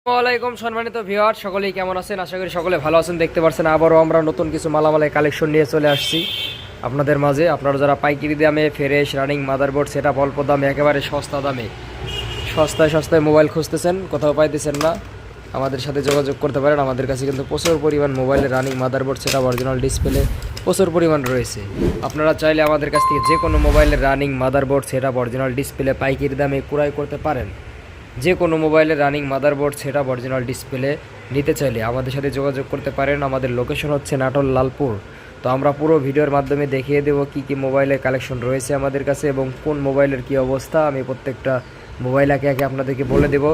ওয়ালাইকুম সম্মানিত ভিউয়ার, সকলেই কেমন আছেন? আশা করি সকলে ভালো আছেন। দেখতে পাচ্ছেন আবারও আমরা নতুন কিছু মালামালের কালেকশন নিয়ে চলে আসছি আপনাদের মাঝে। আপনারা যারা পাইকারি দামে ফ্রেশ রানিং মাদারবোর্ড সেটআপ অল্প দামে একেবারে সস্তা দামে সস্তায় মোবাইল খুঁজতেছেন, কোথাও পাইতেছেন না, আমাদের সাথে যোগাযোগ করতে পারেন। আমাদের কাছে কিন্তু প্রচুর পরিমাণ মোবাইলের running motherboard setup original display প্রচুর পরিমাণ রয়েছে। আপনারা চাইলে আমাদের কাছ থেকে যে কোনো মোবাইলের running motherboard setup original display পাইকারি দামে ক্রয় করতে পারেন। যে কোনো মোবাইলের running motherboard setup original display নিতে চাইলে আমাদের সাথে যোগাযোগ করতে পারেন। আমাদের লোকেশন হচ্ছে নাটোর লালপুর। তো আমরা পুরো ভিডিওর মাধ্যমে দেখিয়ে দেবো কী মোবাইলের কালেকশন রয়েছে আমাদের কাছে এবং কোন মোবাইলের কী অবস্থা। আমি প্রত্যেকটা মোবাইল একে একে আপনাদেরকে বলে দেব।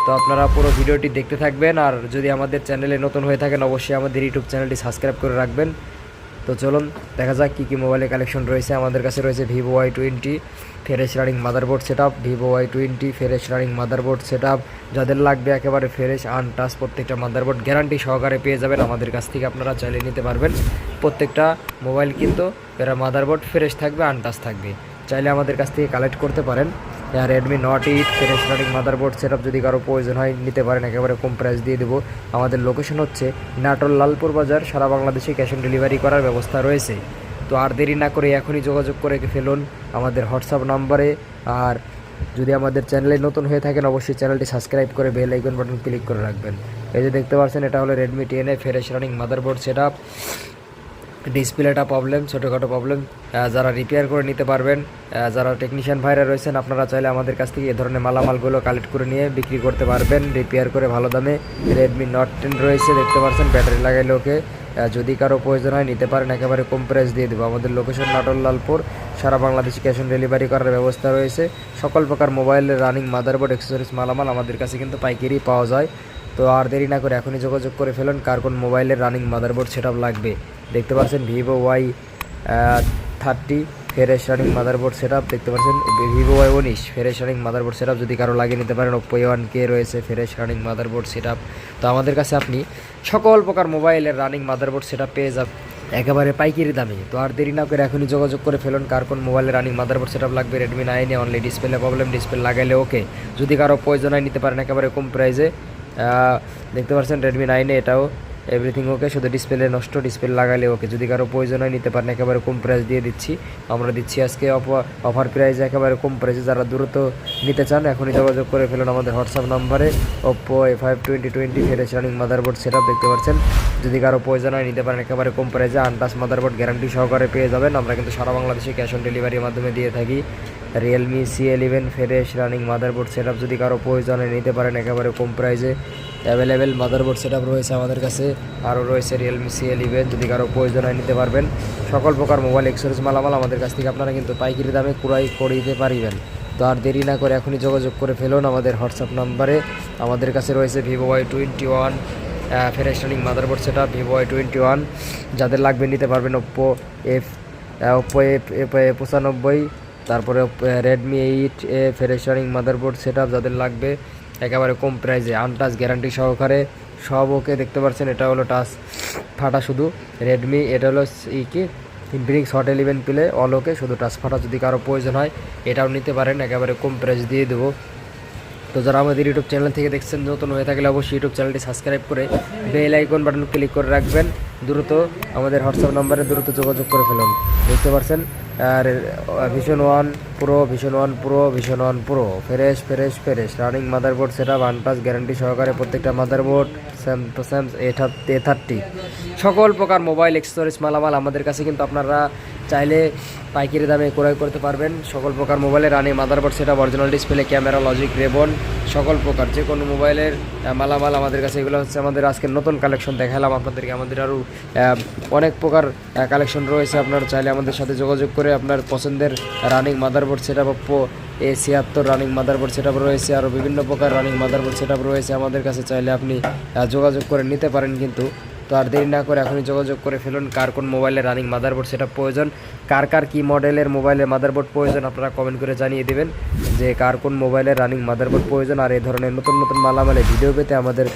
তো আপনারা পুরো ভিডিওটি দেখতে থাকবেন। আর যদি আমাদের চ্যানেলে নতুন হয়ে থাকেন অবশ্যই আমাদের ইউটিউব চ্যানেলটি সাবস্ক্রাইব করে রাখবেন। তো চলুন দেখা যাক কী মোবাইলের কালেকশন রয়েছে। আমাদের কাছে রয়েছে Vivo Y20 fresh running motherboard setup, Vivo Y20 fresh running motherboard setup. যাদের লাগবে একেবারে ফ্রেশ আনটাচ প্রত্যেকটা মাদারবোর্ড গ্যারান্টি সহকারে পেয়ে যাবেন আমাদের কাছ থেকে। আপনারা চাইলে নিতে পারবেন। প্রত্যেকটা মোবাইল কিন্তু এরা মাদারবোর্ড ফ্রেশ থাকবে, আনটাচ থাকবে। চাইলে আমাদের কাছ থেকে কালেক্ট করতে পারেন। Redmi Note 8 fresh running motherboard setup যদি কারো প্রয়োজন হয় নিতে পারেন, একেবারে কম প্রাইস দিয়ে দেবো। আমাদের লোকেশন হচ্ছে নাটোর লালপুর বাজার। সারা বাংলাদেশে ক্যাশ অন ডেলিভারি করার ব্যবস্থা রয়েছে। তো আর দেরি না করে এখনই যোগাযোগ করে ফেলুন আমাদের হোয়াটসঅ্যাপ নাম্বারে। আর যদি আমাদের চ্যানেলে নতুন হয়ে থাকেন অবশ্যই চ্যানেলটি সাবস্ক্রাইব করে বেল আইকন বাটন ক্লিক করে রাখবেন। এই যে দেখতে পাচ্ছেন এটা হলো Redmi 10 fresh running motherboard setup. ডিসপ্লেটা প্রবলেম, ছোটোখাটো প্রবলেম, যারা রিপেয়ার করে নিতে পারবেন, যারা টেকনিশিয়ান ভাইরা রয়েছেন আপনারা চাইলে আমাদের কাছ থেকে এ ধরনের মালামালগুলো কালেক্ট করে নিয়ে বিক্রি করতে পারবেন রিপেয়ার করে ভালো দামে। রেডমি Note 10 রয়েছে, দেখতে পাচ্ছেন ব্যাটারি লাগাইলে ওকে। যদি কারো প্রয়োজন হয় নিতে পারেন, একেবারে কম প্রাইস দিয়ে দেবো। আমাদের লোকেশন নাটোর লালপুর। সারা বাংলাদেশে ক্যাশ অন ডেলিভারি করার ব্যবস্থা রয়েছে। সকল প্রকার মোবাইলের রানিং মাদারবোর্ড অ্যাক্সেসরিজ মালামাল আমাদের কাছে কিন্তু পাইকারি পাওয়া যায়। তো আর দেরি না করে এখনই যোগাযোগ করে ফেলুন কার কোন মোবাইলের রানিং মাদারবোর্ড সেটআপ লাগবে। দেখতে পাচ্ছেন Vivo Y30 fresh running motherboard setup, দেখতে পাচ্ছেন Vivo Y19 fresh running motherboard setup যদি কারো লাগিয়ে নিতে পারেন। Oppo A1K রয়েছে ফ্রেশ রানিং মাদারবোর্ড সেটআপ। তো আমাদের কাছে আপনি সকল প্রকার মোবাইলের রানিং মাদারবোর্ড সেটআপ পেয়ে যাবেন একেবারে পাইকারি দামে। তো আর দেরি না করে এখনই যোগাযোগ করে ফেলুন কার কোন মোবাইলের রানিং মাদারবোর্ড সেটআপ লাগবে। Redmi 9 only display problem, display লাগাইলে ওকে। যদি কারো প্রয়োজন হয় নিতে পারেন একেবারে কম প্রাইসে। দেখতে পাচ্ছেন রেডমি 9 এটাও এভরিথিং ওকে, শুধু ডিসপ্লে নষ্ট, ডিসপ্লে লাগালে ওকে। যদি কারো প্রয়োজন হয় নিতে পারেন, একেবারে কম প্রাইস দিয়ে দিচ্ছি। আমরা দিচ্ছি আজকে অফার প্রাইসে একেবারে কম প্রাইসে। যারা দ্রুত নিতে চান এখনই যোগাযোগ করে ফেলুন আমাদের হোয়াটসঅ্যাপ নাম্বারে। Oppo A5 2020 fresh running motherboard setup, দেখতে পাচ্ছেন যদি কারো প্রয়োজন হয় নিতে পারেন একেবারে কম প্রাইসে আনটাচ মাদারবোর্ড গ্যারান্টি সহকারে পেয়ে যাবেন। আমরা কিন্তু সারা বাংলাদেশে ক্যাশ অন ডেলিভারির মাধ্যমে দিয়ে থাকি। Realme C11 fresh running motherboard setup যদি কারো প্রয়োজন হয় নিতে পারেন একেবারে কম প্রাইসে। অ্যাভেলেবেল মাদারবোর্ড সেটআপ রয়েছে আমাদের কাছে। আরও রয়েছে রিয়েলমি C11 যদি কারো প্রয়োজন হয় নিতে পারবেন। সকল প্রকার মোবাইল অ্যাক্সেসরিজ মালামাল আমাদের কাছ থেকে আপনারা কিন্তু পাইকারি দামে ক্রয় করে দিতে পারবেন। তো আর দেরি না করে এখনই যোগাযোগ করে ফেলুন আমাদের হোয়াটসঅ্যাপ নাম্বারে। আমাদের কাছে রয়েছে Vivo Y21 fresh running motherboard setup, Vivo Y21 যাদের লাগবে নিতে পারবেন। Oppo A95, তারপরে Redmi 8A fresh running motherboard setup যাদের লাগবে একেবারে কম প্রাইসে আনটাচ গ্যারান্টি সহকারে সব ওকে। দেখতে পাচ্ছেন এটা হলো টাচ ফাটা শুধু রেডমি, এটা হলো কি ইনফিনিক্স হট 11 প্লে অল ওকে, শুধু টাচ ফাটা। যদি কারো প্রয়োজন হয় এটাও নিতে পারেন, একেবারে কম প্রাইস দিয়ে দেবো। তো যারা আমাদের ইউটিউব চ্যানেল থেকে দেখছেন নতুন হয়ে থাকলে অবশ্যই ইউটিউব চ্যানেলটি সাবস্ক্রাইব করে বেল আইকন বাটন ক্লিক করে রাখবেন। দ্রুত আমাদের হোয়াটসঅ্যাপ নাম্বারে দ্রুত যোগাযোগ করে ফেলুন। দেখতে পাচ্ছেন আর vision 1 pro fresh running motherboard setup untouch guarantee সহকারে প্রত্যেকটা মাদারবোর্ড স্যামসাং A30 সকল প্রকার মোবাইল অ্যাক্সেসরিজ মালামাল আমাদের কাছে কিন্তু আপনারা চাইলে পাইকারি দামে ক্রয় করতে পারবেন। সকল প্রকার মোবাইলের running motherboard setup original display camera logic ribbon সকল প্রকার যে কোনো মোবাইলের মালামাল আমাদের কাছে। এগুলো হচ্ছে আমাদের আজকের নতুন কালেকশন দেখালাম আপনাদেরকে। আমাদের আরও অনেক প্রকার কালেকশন রয়েছে। আপনারা চাইলে আমাদের সাথে যোগাযোগ করে আপনার পছন্দের running motherboard setup Oppo A76 running motherboard setup রয়েছে। আরও বিভিন্ন প্রকার রানিং মাদারবোর্ড সেটআপ রয়েছে আমাদের কাছে, চাইলে আপনি যোগাযোগ করে নিতে পারেন কিন্তু। তো আর দেরি না করে এখনই যোগাযোগ করে ফেলুন কার কোন মোবাইলের রানিং মাদারবোর্ড সেটআপ প্রয়োজন, কার কী মডেলের মোবাইলের মাদারবোর্ড প্রয়োজন আপনারা কমেন্ট করে জানিয়ে দেবেন যে কার কোন মোবাইলের রানিং মাদারবোর্ড প্রয়োজন। আর এই ধরনের নতুন নতুন মালামালে ভিডিও পেতে আমাদের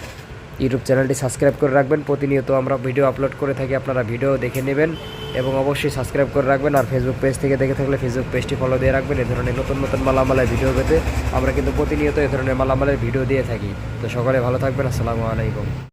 ইউটিউব চ্যানেলটি সাবস্ক্রাইব করে রাখবেন। প্রতিনিয়ত আমরা ভিডিও আপলোড করে থাকি, আপনারা ভিডিও দেখে নেবেন এবং অবশ্যই সাবস্ক্রাইব করে রাখবেন। আর ফেসবুক পেজ থেকে দেখে থাকলে ফেসবুক পেজটি ফলো দিয়ে রাখবেন। এই ধরনের নতুন নতুন মালামালের ভিডিও পেতে আমরা কিন্তু প্রতিনিয়ত এই ধরনের মালামালের ভিডিও দিয়ে থাকি। তো সকলে ভালো থাকবেন। আসসালামু আলাইকুম।